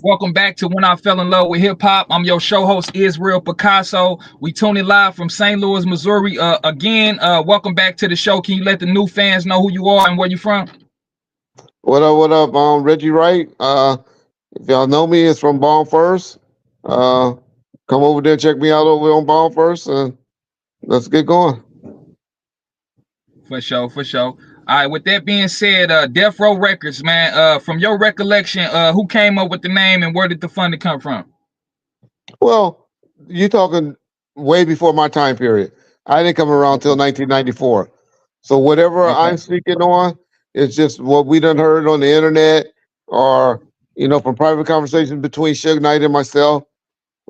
Welcome back to When I Fell in Love with Hip Hop. I'm your show host, Israel Picasso. We tuning live from St. Louis, Missouri. Again, welcome back to the show. Can you let the new fans know who you are and where you from? What up? What up? Reggie Wright. If y'all know me, it's from Bomb First. Uh, Come over there, check me out over on Bomb First, and let's get going. For sure, for sure. All right, with that being said, Death Row Records, man, from your recollection, who came up with the name and where did the funding come from? Well, you talking way before my time period. I didn't come around till Okay, 1994. So whatever okay, I'm speaking on is just what we done heard on the internet or from private conversations between Suge Knight and myself.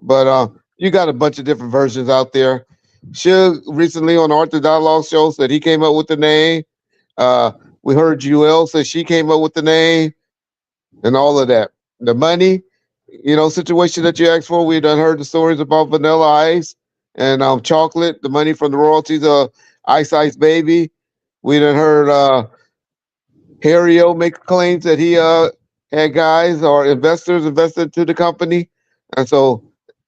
But you got a bunch of different versions out there. Suge recently on the Arthur Dialogue show said he came up with the name. Uh, we heard Juel say she came up with the name and all of that. The money, situation that you asked for. We done heard the stories about Vanilla Ice and chocolate, the money from the royalties of Ice Ice Baby. We done heard Harry O make claims that he had guys or investors invested to the company. And so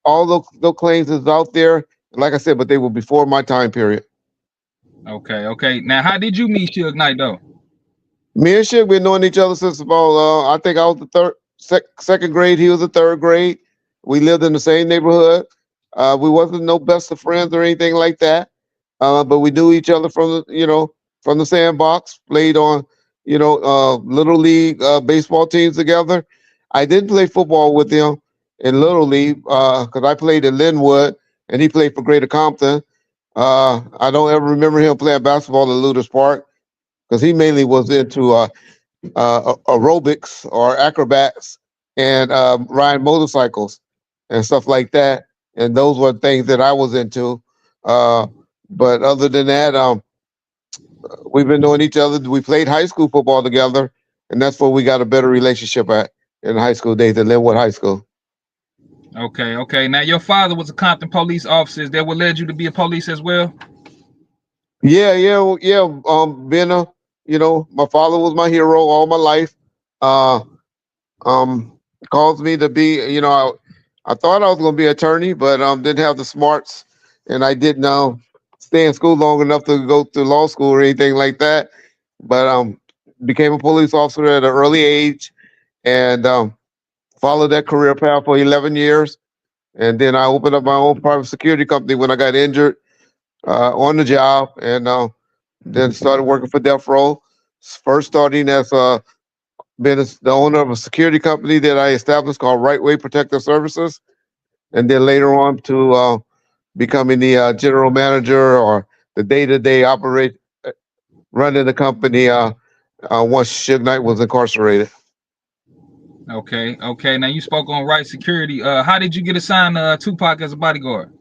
all those claims is out there. Like I said, but they were before my time period. okay, okay. Now, how did you meet Suge Knight though? Me and Suge been knowing each other since about I think I was the second grade. He was the third grade. We lived in the same neighborhood. We wasn't no best of friends or anything like that. But we knew each other from the sandbox. Played on little league baseball teams together. I didn't play football with him in little league because I played at Linwood and he played for Greater Compton. I don't ever remember him playing basketball at Luders Park because he mainly was into aerobics or acrobats and riding motorcycles and stuff like that. And those were things that I was into. Uh, but other than that, we've been knowing each other. We played high school football together, and that's where we got a better relationship at in high school days at Linwood High School. Okay, okay. Now, your father was a Compton police officer. Is that what led you to be a police as well? Yeah. Being my father was my hero all my life. Uh, um, Caused me to be, I thought I was going to be an attorney, but didn't have the smarts, and I didn't stay in school long enough to go to law school or anything like that. But became a police officer at an early age, and followed that career path for 11 years. And then I opened up my own private security company when I got injured on the job, and then started working for Death Row. First starting as the owner of a security company that I established called Right Way Protective Services, and then later on to becoming the general manager or the day-to-day operate running the company once Suge Knight was incarcerated. Okay, okay. Now, you spoke on right security. How did you get assigned Tupac as a bodyguard?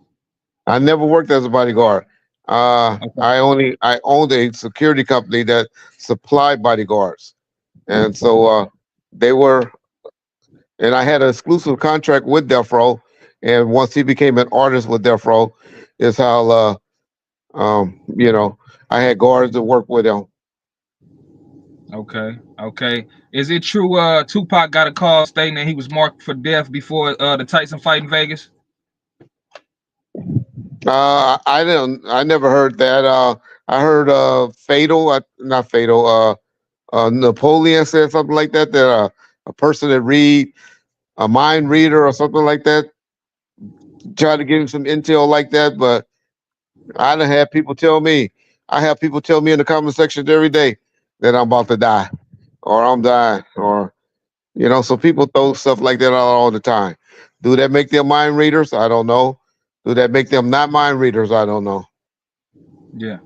I never worked as a bodyguard. Okay, I owned a security company that supplied bodyguards, and so they were, and I had an exclusive contract with Death Row. And once he became an artist with Death Row, is how I had guards that work with him. okay, okay. Is it true Tupac got a call stating that he was marked for death before the Tyson fight in Vegas? I didn't. I never heard that. I heard fatal, not fatal. Napoleon said something like that. That a person that read a mind reader or something like that tried to give him some intel like that. But I done had people tell me. I have people tell me in the comment sections every day that I'm about to die or I'm dying or So people throw stuff like that out all the time. Do that make them mind readers? I don't know. Do that make them not mind readers? I don't know. Yeah.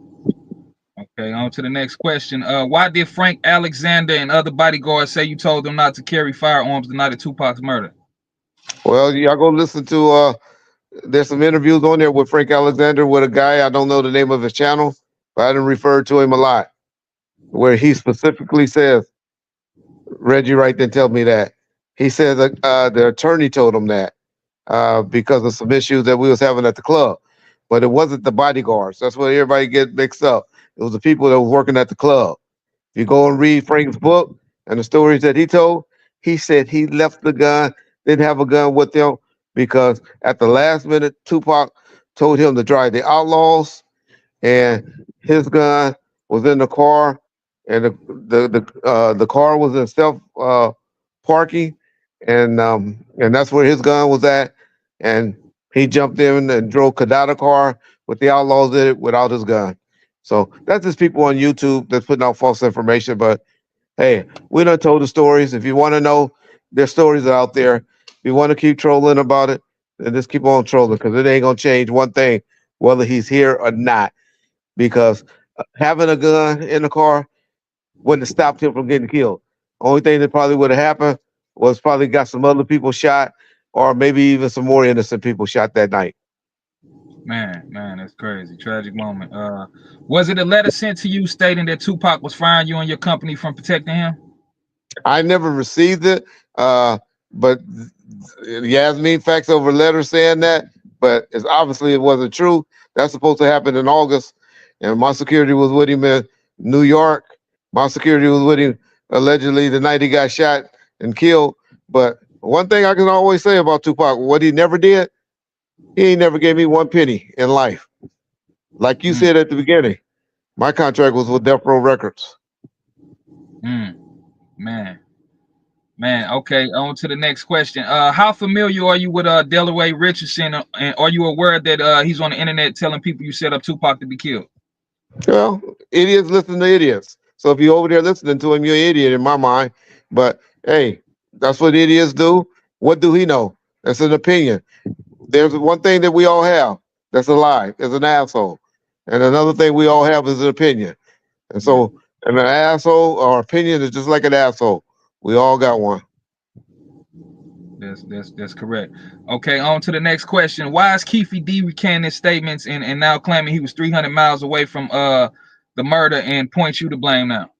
Okay, on to the next question. Why did Frank Alexander and other bodyguards say you told them not to carry firearms the night of Tupac's murder? Well, y'all go listen to there's some interviews on there with Frank Alexander with a guy, I don't know the name of his channel, but I didn't refer to him a lot, where he specifically says, Reggie Wright didn't tell me that. He said that the attorney told him that because of some issues that we was having at the club. But it wasn't the bodyguards. That's what everybody get mixed up. It was the people that was working at the club. If you go and read Frank's book and the stories that he told, He said he left the gun, didn't have a gun with him because at the last minute, Tupac told him to drive the Outlaws, and his gun was in the car, and the car was in self parking, and that's where his gun was at, and he jumped in and drove Kadada car with the Outlaws in it without his gun. So that's just people on YouTube that's putting out false information. But hey, we done told the stories. If you want to know, their stories are out there. If you want to keep trolling about it, then just keep on trolling because it ain't gonna change one thing, whether he's here or not. Because having a gun in the car wouldn't have stopped him from getting killed. Only thing that probably would have happened was probably got some other people shot, or maybe even some more innocent people shot that night. Man, that's crazy. Tragic moment. Was it a letter sent to you stating that Tupac was firing you and your company from protecting him? I never received it, but Yasmin faxed over a letter saying that, but it's obviously it wasn't true. That's supposed to happen in August, and my security was with him in New York. My security was with him allegedly the night he got shot and killed. But one thing I can always say about Tupac, what he never did, he ain't never gave me one penny in life. Like you said at the beginning, my contract was with Death Row Records. Man. Okay, on to the next question. How familiar are you with Delaware Richardson, and are you aware that he's on the internet telling people you set up Tupac to be killed? Well, idiots listen to idiots. So if you're over there listening to him, you're an idiot in my mind. But hey, that's what idiots do. What do he know? That's an opinion. There's one thing that we all have that's alive is an asshole. And another thing we all have is an opinion. And so an asshole or opinion is just like an asshole. We all got one. That's correct. Okay, on to the next question. Why is Kephy D recanting his statements and now claiming he was 300 miles away from the murder and points you to blame now?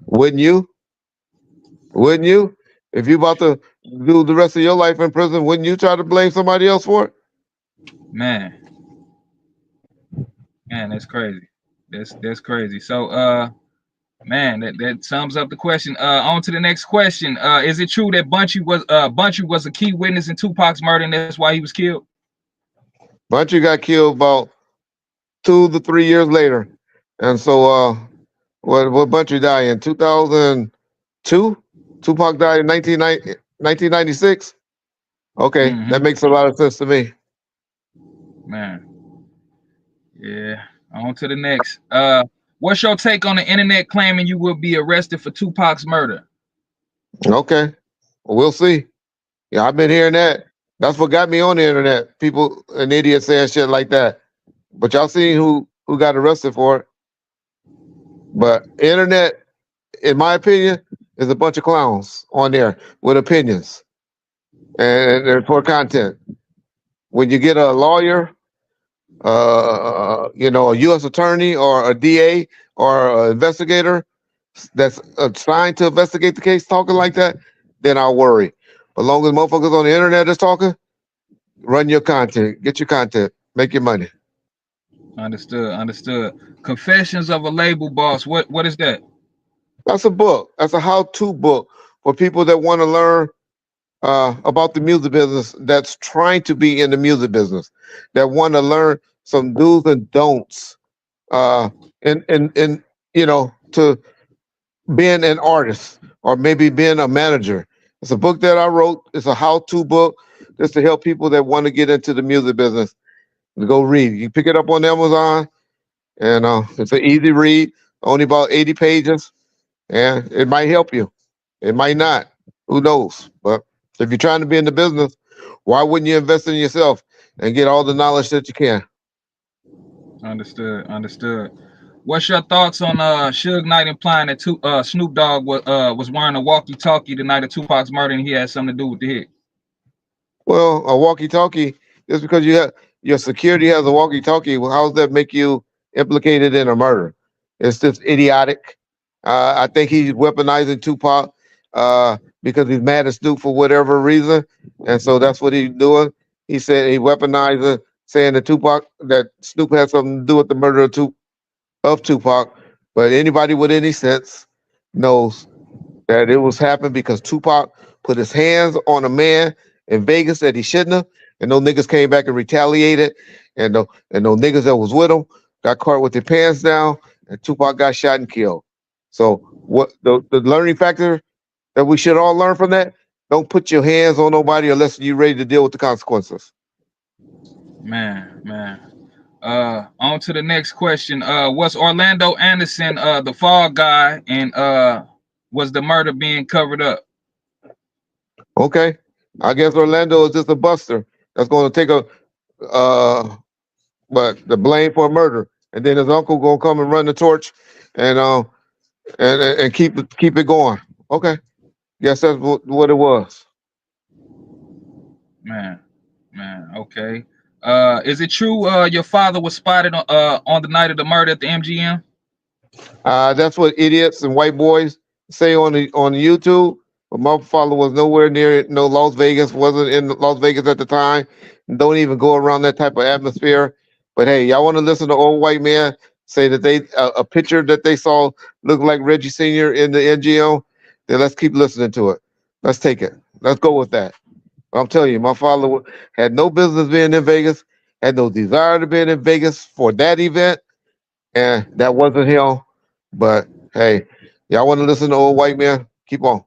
Wouldn't you? Wouldn't you? If you about to do the rest of your life in prison, wouldn't you try to blame somebody else for it? Man, that's crazy. That's crazy. So man, that sums up the question. On to the next question. Is it true that Bunchy was a key witness in Tupac's murder and that's why he was killed? Bunchy got killed about 2 to 3 years later. And so what Bunchy died in 2002? Tupac died in 1996? Okay, that makes a lot of sense to me. Man. Yeah. On to the next. What's your take on the internet claiming you will be arrested for Tupac's murder? Okay, well, we'll see. Yeah, I've been hearing that. That's what got me on the internet. People and idiots saying shit like that. But y'all seen who got arrested for it. But internet, in my opinion, is a bunch of clowns on there with opinions and they're poor content. When you get a lawyer, a U.S. attorney or a DA or an investigator that's assigned to investigate the case talking like that, then I'll worry. But long as motherfuckers on the internet is talking, run your content, get your content, make your money. Understood. Confessions of a Label Boss. What is that? That's a book. That's a how-to book for people that want to learn about the music business, that's trying to be in the music business, that want to learn some do's and don'ts, and to being an artist or maybe being a manager. It's a book that I wrote. It's a how-to book just to help people that want to get into the music business. Go read. You pick it up on Amazon, and it's an easy read, only about 80 pages, and it might help you. It might not. Who knows? But if you're trying to be in the business, why wouldn't you invest in yourself and get all the knowledge that you can? Understood. What's your thoughts on Suge Knight implying that Snoop Dogg was wearing a walkie-talkie the night of Tupac's murder and he had something to do with the hit? Well, a walkie-talkie, just because your security has a walkie-talkie, well, how does that make you implicated in a murder? It's just idiotic. I think he's weaponizing Tupac because he's mad at Snoop for whatever reason, and so that's what he's doing. He said he weaponized it, saying that Snoop had something to do with the murder of Tupac. But anybody with any sense knows That it was happened because Tupac put his hands on a man in Vegas that he shouldn't have, and those niggas came back and retaliated, and those niggas that was with him got caught with their pants down, and Tupac got shot and killed. So what the learning factor that we should all learn from that? Don't put your hands on nobody unless you're ready to deal with the consequences. Man. On to the next question. Was Orlando Anderson the fall guy, and was the murder being covered up? Okay, I guess Orlando is just a buster that's going to take a but the blame for a murder, and then his uncle gonna come and run the torch, and and keep it going. Okay, guess that's what it was. Man, okay. Is it true your father was spotted on the night of the murder at the MGM? That's what idiots and white boys say on YouTube. But my father was nowhere near no Las Vegas. Wasn't in Las Vegas at the time. Don't even go around that type of atmosphere. But hey, y'all want to listen to old white man say that they a picture that they saw looked like Reggie Senior in the NGO? Then let's keep listening to it. Let's take it. Let's go with that. I'm telling you, my father had no business being in Vegas. Had no desire to be in Vegas for that event, and that wasn't him. But hey, y'all want to listen to old white man? Keep on.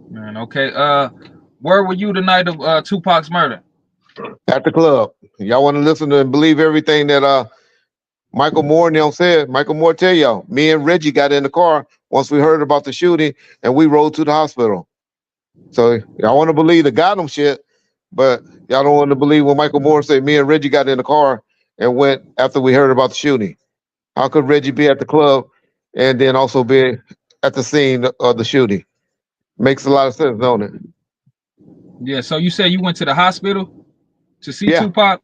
Man, okay. Where were you the night of Tupac's murder? At the club. Y'all want to listen to and believe everything that Michael Moore and them said. Michael Moore tell y'all, me and Reggie got in the car once we heard about the shooting and we rode to the hospital. So y'all want to believe the Gotham shit, but y'all don't want to believe what Michael Moore said. Me and Reggie got in the car and went after we heard about the shooting. How could Reggie be at the club and then also be at the scene of the shooting? Makes a lot of sense, don't it? Yeah. So you said you went to the hospital to see Yeah. Tupac.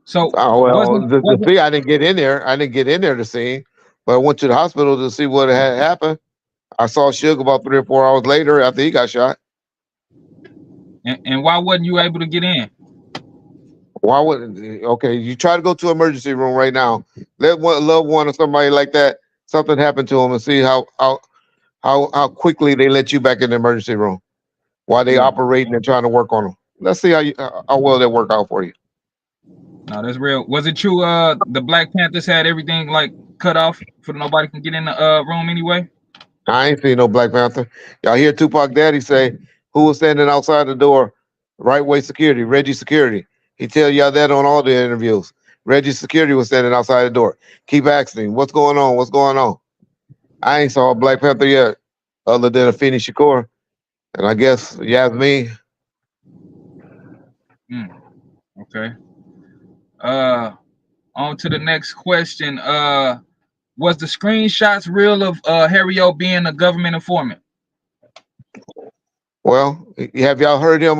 So Oh well, the wasn't thing I didn't get in there. I didn't get in there to see, but I went to the hospital to see what had happened. I saw Suge about 3 or 4 hours later after he got shot. and why wasn't you able to get in? Why would okay? You try to go to emergency room right now. Let one loved one or somebody like that something happen to them and see how quickly they let you back in the emergency room while they Yeah. operating and trying to work on them. Let's see how well they work out for you. No, that's real. Was it true? The Black Panthers had everything like cut off for nobody can get in the room anyway. I ain't seen no Black Panther. Y'all hear Tupac Daddy say who was standing outside the door? Right way security, Reggie security. He tell y'all that on all the interviews. Reggie security was standing outside the door. Keep asking him, what's going on? What's going on? I ain't saw a Black Panther yet, other than a Afeni Shakur. And I guess Yasmin. Hmm. Okay. Uh, on to the next question. Was the screenshots real of Harry O being a government informant? Well, have y'all heard him?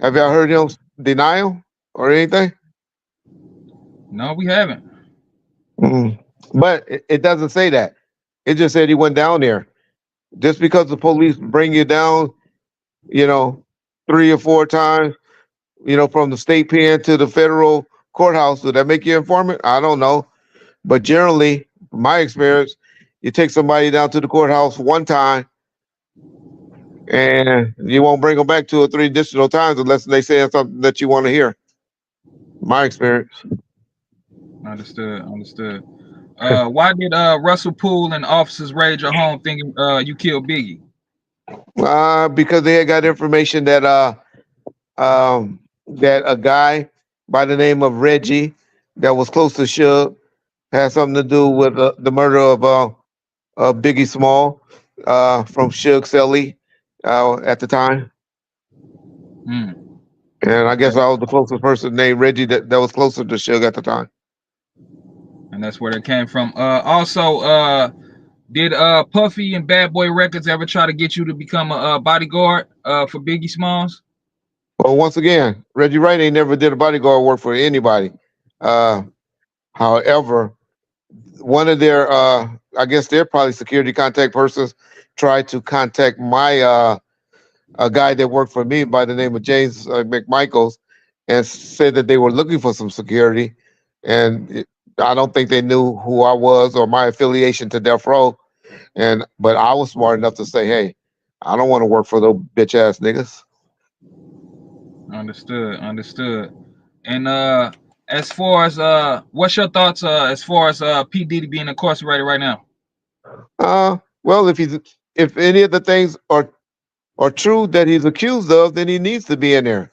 Have y'all heard him denial or anything? No, we haven't. Mm. But it doesn't say that. It just said he went down there. Just because the police bring you down, you know, 3 or 4 times, from the state pen to the federal courthouse, did that make you informant? I don't know. But generally, from my experience, you take somebody down to the courthouse one time and you won't bring them back 2 or 3 additional times unless they say something that you want to hear. My experience. Understood. Why did Russell Poole and officers raid your home thinking you killed Biggie? Because they had got information that a guy by the name of Reggie that was close to Suge had something to do with the murder of Biggie Small from Suge Selly at the time. Hmm. And I guess Okay. I was the closest person named Reggie that was closer to Suge at the time. And that's where it came from. Also, did Puffy and Bad Boy Records ever try to get you to become a bodyguard for Biggie Smalls? Well, once again, Reggie Wright ain't never did a bodyguard work for anybody. Uh, However, one of their, I guess they're probably security contact persons, tried to contact my a guy that worked for me by the name of James McMichaels, and said that they were looking for some security, and I don't think they knew who I was or my affiliation to Death Row, And but I was smart enough to say, hey, I don't want to work for those bitch ass niggas. Understood, understood. And as far as what's your thoughts as far as P Diddy being incarcerated right now? Well, if any of the things are true that he's accused of, then he needs to be in there.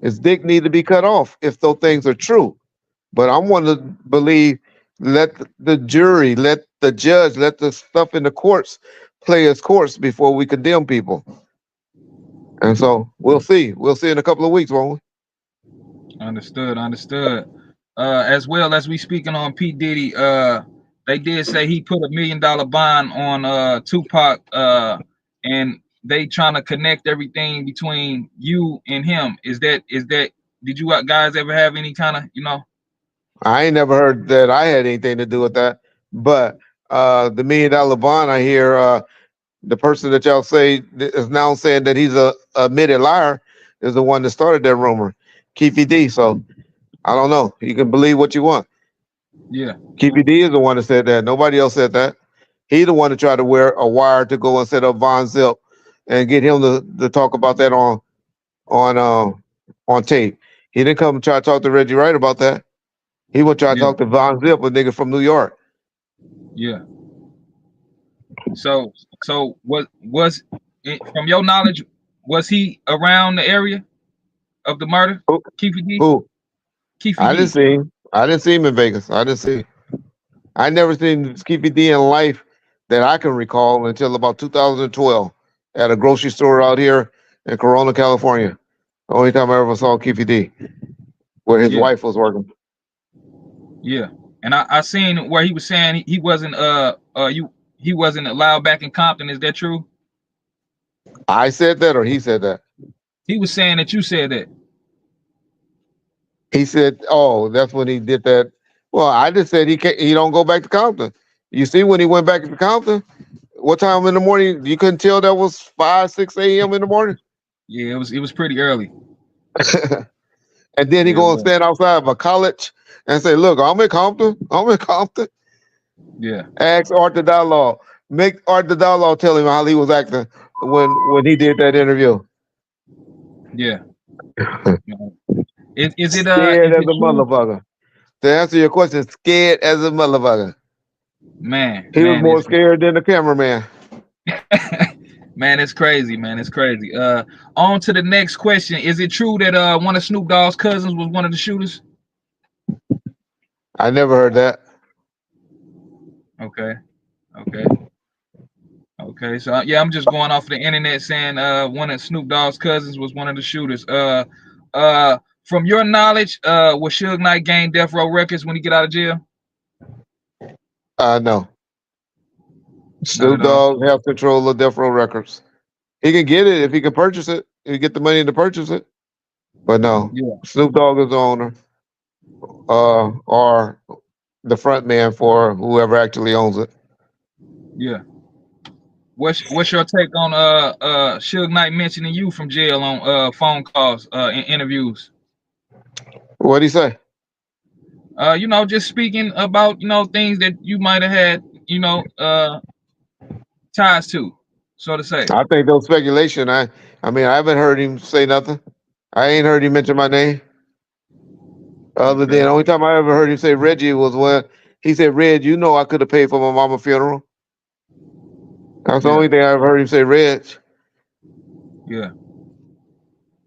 His dick need to be cut off if those things are true. But I want to believe, let the jury, let the judge, let the stuff in the courts play its course before we condemn people. And so we'll see. We'll see in a couple of weeks, won't Understood, understood. As well as we speaking on P Diddy, they did say he put $1 million bond on Tupac, and they trying to connect everything between you and him. Is that did you guys ever have any kind of we? I ain't never heard that I had anything to do with that. But the $1 million bond, I hear the person that y'all say is now saying that he's a admitted liar is the one that started that rumor, Kephy D. So I don't know. You can believe what you want. yeah, Kephy D is the one that said that. Nobody else said that. He the one that tried to wear a wire to go and set up Von Zip and get him to talk about that on on tape. He didn't come and try to talk to Reggie Wright about that. He would try to yeah, talk to Von Zip, a nigga from New York. yeah. So what was from your knowledge, was he around the area of the murder? Who? Keefe D? Who? Keefe I didn't D. see him. I didn't see him in Vegas. I didn't see him. I never seen Kephy D in life that I can recall until about 2012 at a grocery store out here in Corona, California. The only time I ever saw Kephy D, where his Yeah, wife was working. yeah. And I seen where he was saying he wasn't he wasn't allowed back in Compton. Is that true? I said that, or he said that. He was saying that you said that. He said, "Oh, that's when he did that." Well, I just said he can't. He don't go back to Compton. You see, when he went back to Compton, what time in the morning? You couldn't tell that was 5, 6 a.m. in the morning. Yeah, it was pretty early. And then he Yeah, it go and was. stand outside of a college and say, "Look, I'm in Compton. I'm in Compton." Yeah, Ask Art the Dialogue. Make Art the Dialogue tell him how he was acting when he did that interview. yeah. Scared Is as it a true? motherfucker. To answer your question, scared as a motherfucker. Man, He was man, more it's scared than the cameraman. man, it's crazy, man. It's crazy. On to the next question. Is it true that one of Snoop Dogg's cousins was one of the shooters? I never heard that. Okay, okay. Okay, so yeah, I'm just going off the internet saying one of Snoop Dogg's cousins was one of the shooters. From your knowledge, will Suge Knight gain Death Row Records when he get out of jail? No. Not at Snoop all. Dogg have control of Death Row Records. He can get it if he can purchase it. He get the money to purchase it. But no, Yeah, Snoop Dogg is the owner, or the front man for whoever actually owns it. yeah. What's your take on Suge Knight mentioning you from jail on phone calls and interviews? What'd he say? Just speaking about things that you might have had ties to, so to say. I think those speculation. I mean, I haven't heard him say nothing. I ain't heard him mention my name. Other than Okay. the only time I ever heard him say Reggie was when he said, "Reg, you know I could have paid for my mama funeral." That's the Yeah, only thing I ever heard him say, "Reg." yeah.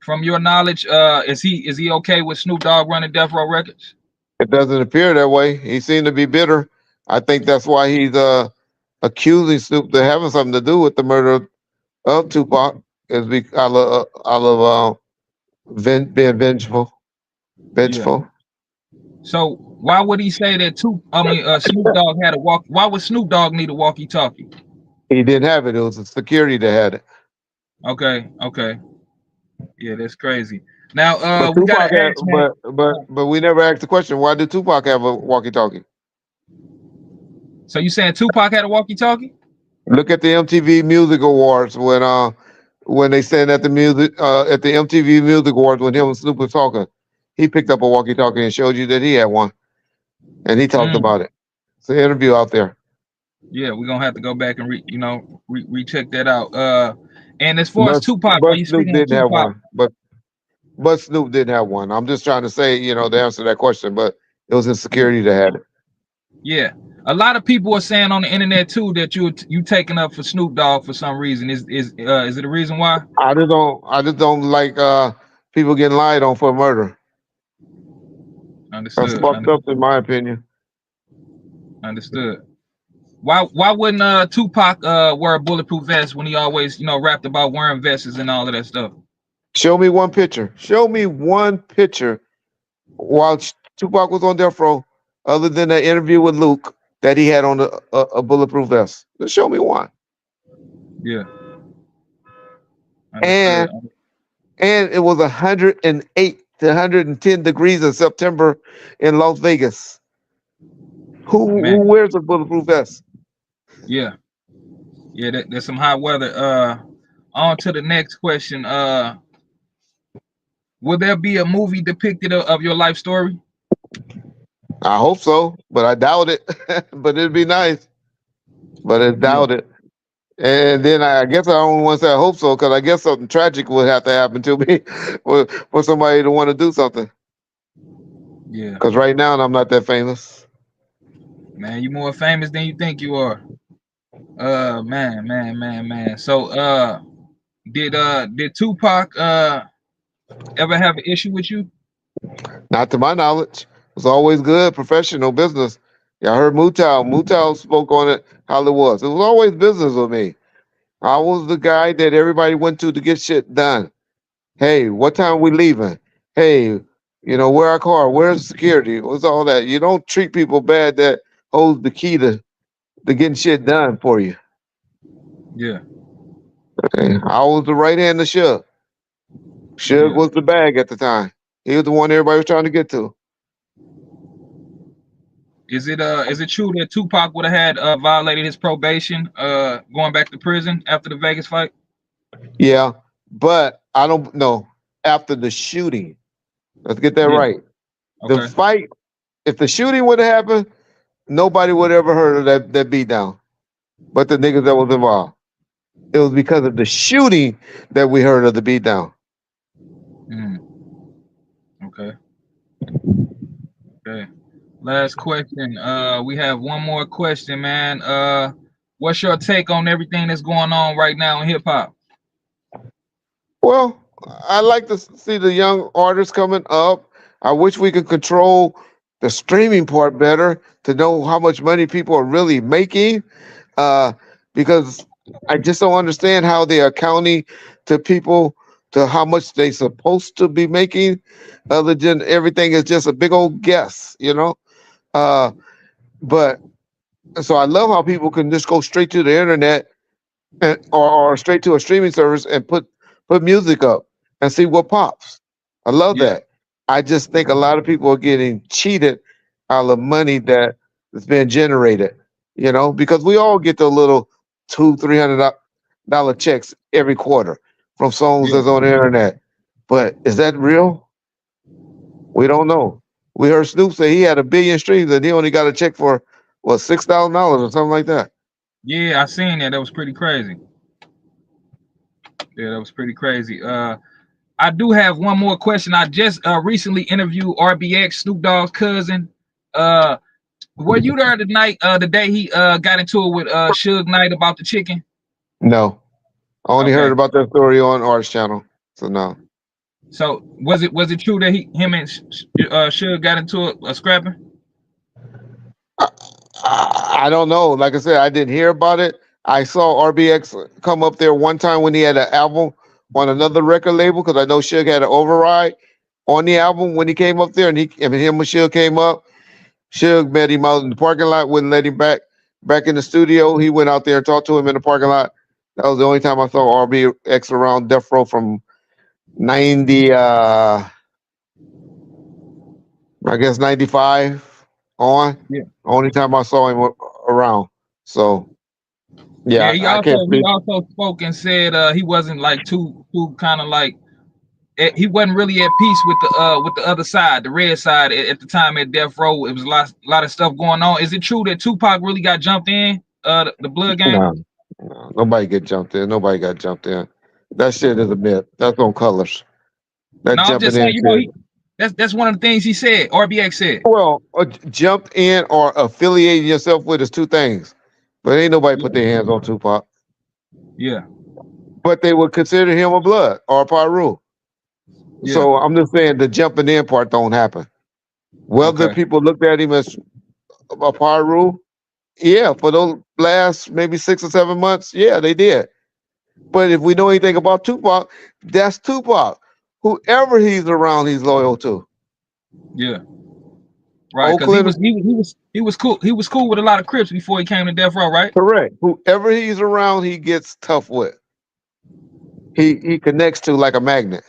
From your knowledge, is he okay with Snoop Dogg running Death Row Records? It doesn't appear that way. He seemed to be bitter. I think that's why he's accusing Snoop to having something to do with the murder of Tupac. Is because I love being vengeful, Yeah. vengeful. So why would he say that Snoop Dogg had a walk? Why would Snoop Dogg need a walkie-talkie? He didn't have it. It was the security that had it. Okay, okay. Yeah, that's crazy. Now, But we gotta Tupac had, ask, man. but we never asked the question. Why did Tupac have a walkie-talkie? So you saying Tupac had a walkie-talkie? Look at the MTV Music Awards when they stand at the MTV Music Awards when him and Snoop was talking. He picked up a walkie-talkie and showed you that he had one, and he talked Mm, about it. It's an interview out there. Yeah, we're gonna have to go back and recheck that out. And as far as Tupac, are But you Snoop speaking on didn't have Tupac? one. But Snoop didn't have one. I'm just trying to say, to answer that question, but it was Yeah, insecurity that had it. yeah. A lot of people are saying on the internet too that you taking up for Snoop Dogg for some reason. Is it a reason why? I just don't like people getting lied on for murder. That's Understood. fucked up in my opinion. Understood. Why wouldn't Tupac wear a bulletproof vest when he always rapped about wearing vests and all of that stuff? Show me one picture. Show me one picture while Tupac was on death row, other than that interview with Luke that he had on a bulletproof vest. Just show me one. Yeah, And understood. and it was 108 to 110 degrees in September in Las Vegas. Who Man, wears a bulletproof vest? yeah, yeah. There's some hot weather. On to the next question. Will there be a movie depicted of your life story? I hope so, but I doubt it. But it'd be nice, but I Yeah, doubt it. And then I guess I only want to say I hope so because I guess something tragic would have to happen to me for somebody to want to do something. yeah. Because right now I'm not that famous. Man, you more famous than you think you are. Man. So, did Tupac ever have an issue with you? Not to my knowledge. It's always good, professional business. Yeah, I heard Mutal. Mutal spoke on it how it was. It was always business with me. I was the guy that everybody went to get shit done. Hey, what time we leaving? Hey, where our car? Where's security? What's all that? You don't treat people bad that holds the key to getting shit done for you. Yeah, Okay. I was the right hand of Suge. Suge yeah. was the bag at the time. He was the one everybody was trying to get to. Is it true that Tupac would have had violated his probation going back to prison after the Vegas fight? Yeah, but I don't know. After the shooting, let's get that Yeah. right. The Okay. fight, if the shooting would have happened, nobody would ever heard of that beatdown, but the niggas that was involved. It was because of the shooting that we heard of the beatdown. Mm, okay. Okay. Last question. We have one more question, man. What's your take on everything that's going on right now in hip hop? Well, I like to see the young artists coming up. I wish we could control the streaming part better to know how much money people are really making. Uh, because I just don't understand how they're accounting to people to how much they supposed to be making. Other than everything is just a big old guess. Uh, but so I love how people can just go straight to the internet or straight to a streaming service and put music up and see what pops. I love Yeah. that. I just think a lot of people are getting cheated out of money that is being generated. Because we all get the little $200-300 checks every quarter from songs Yeah. that's on the internet. But is that real? We don't know. We heard Snoop say he had 1 billion streams and he only got a check for what, $6,000 or something like that. Yeah, I seen that. That was pretty crazy. Yeah, that was pretty crazy. I do have one more question. I just recently interviewed RBX, Snoop Dogg's cousin. Uh, were you there the day he got into it with Suge Knight about the chicken? No. I only heard Okay. about that story on Art's channel. So no. So was it true that him and Suge got into a scrapping? I, I don't know. Like I said, I didn't hear about it. I saw RBX come up there one time when he had an album on another record label because I know Suge had an override on the album when he came up there, and him and Suge came up. Suge met him out in the parking lot, wouldn't let him back in the studio. He went out there and talked to him in the parking lot. That was the only time I saw RBX around Death Row from 90. I guess 95 on. Yeah. Only time I saw him around. So Yeah, yeah, he I also can't he speak. also spoke and said he wasn't like too kind of like he wasn't really at peace with the other side, the red side at the time at Death Row. It was a lot of stuff going on. Is it true that Tupac really got jumped in the blood gang? No, no, nobody get jumped in. Nobody got jumped in. That shit is a myth. That's on colors. That No, I'm jumping just saying, in you know, shit. that's one of the things he said. RBX said. Well, jump in or affiliating yourself with is two things. But ain't nobody Yeah, put their hands on Tupac. yeah, But they would consider him a blood or a Paru. yeah. So I'm just saying the jumping in part don't happen. Whether Okay. people looked at him as a Paru, yeah, for those last maybe 6 or 7 months, yeah, they did. But if we know anything about Tupac, that's Tupac. Whoever he's around, he's loyal to. Yeah. Right. Because Oakland, he was cool. He was cool with a lot of Crips before he came to Death Row, right? correct. Whoever he's around, he gets tough with. He connects to like a magnet.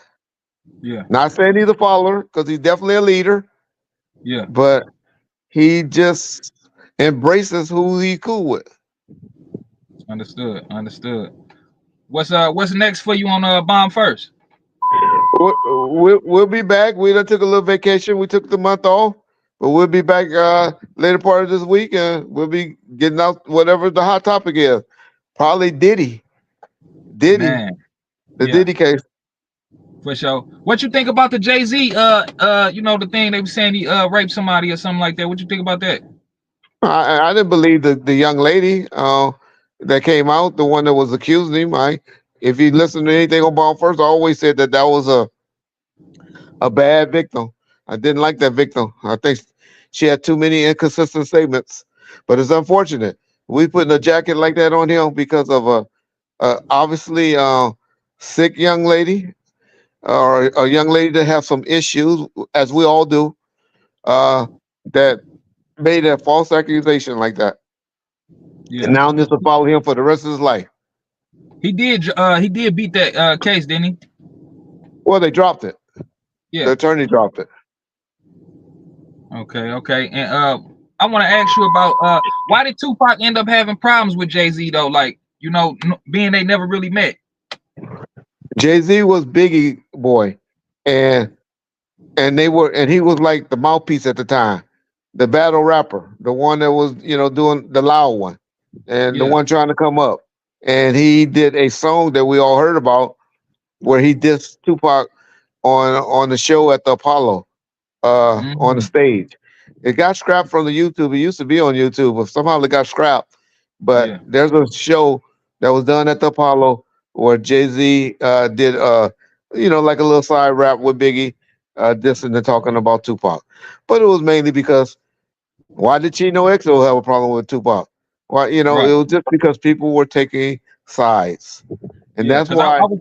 Yeah. Not saying he's a follower, because he's definitely a leader, Yeah. but he just embraces who he's cool with. Understood. Understood. What's next for you on Bomb First? We'll be back. We done took a little vacation. We took the month off, but we'll be back later part of this week, and we'll be getting out whatever the hot topic is. Probably Diddy, Man. the Yeah. Diddy case. For sure. What you think about the Jay-Z? You know, the thing they were saying he raped somebody or something like that. What you think about that? I didn't believe the young lady that came out, the one that was accusing him. If you listen to anything on Ball First, I always said that was a bad victim. I didn't like that victim. I think she had too many inconsistent statements. But it's unfortunate. We putting a jacket like that on him because of a obviously sick young lady or a young lady that have some issues, as we all do, uh, that made a false accusation like that. And Yeah. now this will follow him for the rest of his life. He did beat that case, didn't he? Well, they dropped it. The Yeah. attorney dropped it. Okay, okay. And I want to ask you about why did Tupac end up having problems with Jay-Z though? Like, you know, being they never really met. Jay-Z was Biggie boy, and and he was like the mouthpiece at the time, the battle rapper, the one that was doing the loud one, and the Yeah. one trying to come up. And he did a song that we all heard about where he dissed Tupac on the show at the Apollo, on the Mm, stage. It got scrapped from the YouTube. It used to be on YouTube, but somehow it got scrapped. But yeah. there's a show that was done at the Apollo where Jay-Z did like a little side rap with Biggie, dissing and talking about Tupac. But it was mainly because why did Chino XO have a problem with Tupac? Why, it Right. was just because people were taking sides. And Yeah. that's Because I why was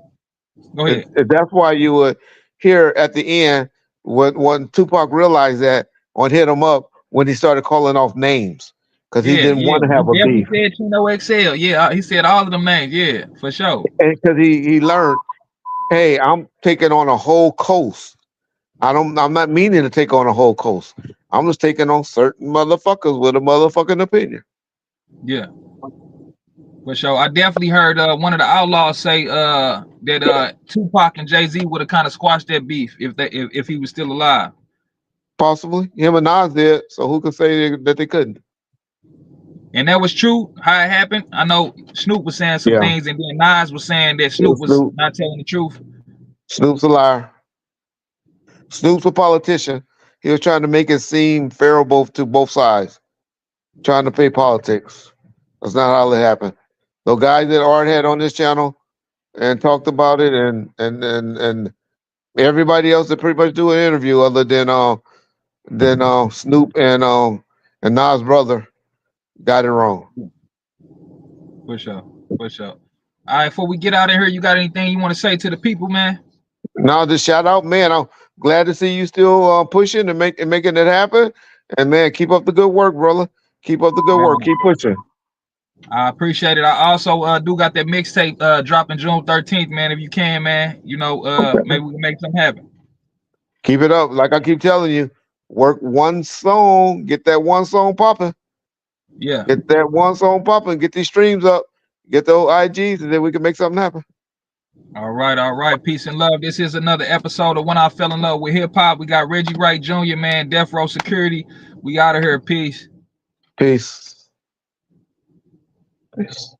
go ahead. that's why you would hear at the end when Tupac realized that on Hit 'Em Up when he started calling off names because he Yeah, didn't yeah. want to He have a definitely beef, said Chino XL. Yeah, he said all of them names. Yeah, for sure. and because he learned, hey, I'm taking on a whole coast. I'm not meaning to take on a whole coast. I'm just taking on certain motherfuckers with a motherfucking opinion. Yeah, for sure. I definitely heard one of the outlaws say that Tupac and Jay-Z would have kind of squashed that beef if he was still alive. Possibly him and Nas did. So who could say that they couldn't? And that was true how it happened. I know Snoop was saying some Yeah, things, and then Nas was saying that Snoop was Snoop. not telling the truth. Snoop's a liar. Snoop's a politician. He was trying to make it seem favorable to both sides, trying to play politics. That's not how it happened. The guy that Art had on this channel and talked about it, and everybody else that pretty much do an interview other than Snoop and Nas' brother got it wrong. For sure, for sure. All right, before we get out of here, you got anything you want to say to the people, man? Now, just shout out, man. I'm glad to see you still pushing and making it happen. And man, keep up the good work, brother. Keep up the good work. Man, Keep pushing. I appreciate it. I also do got that mixtape dropping June 13th, man. If you can, man, you know, maybe we can make something happen. Keep it up. Like I keep telling you, work one song, get that one song popping. Yeah. Get that one song popping, get these streams up, get those IGs, and then we can make something happen. All right, all right. Peace and love. This is another episode of When I Fell in Love with Hip Hop. We got Reggie Wright Jr., man, Death Row Security. We out of here. Peace. Peace. Peace.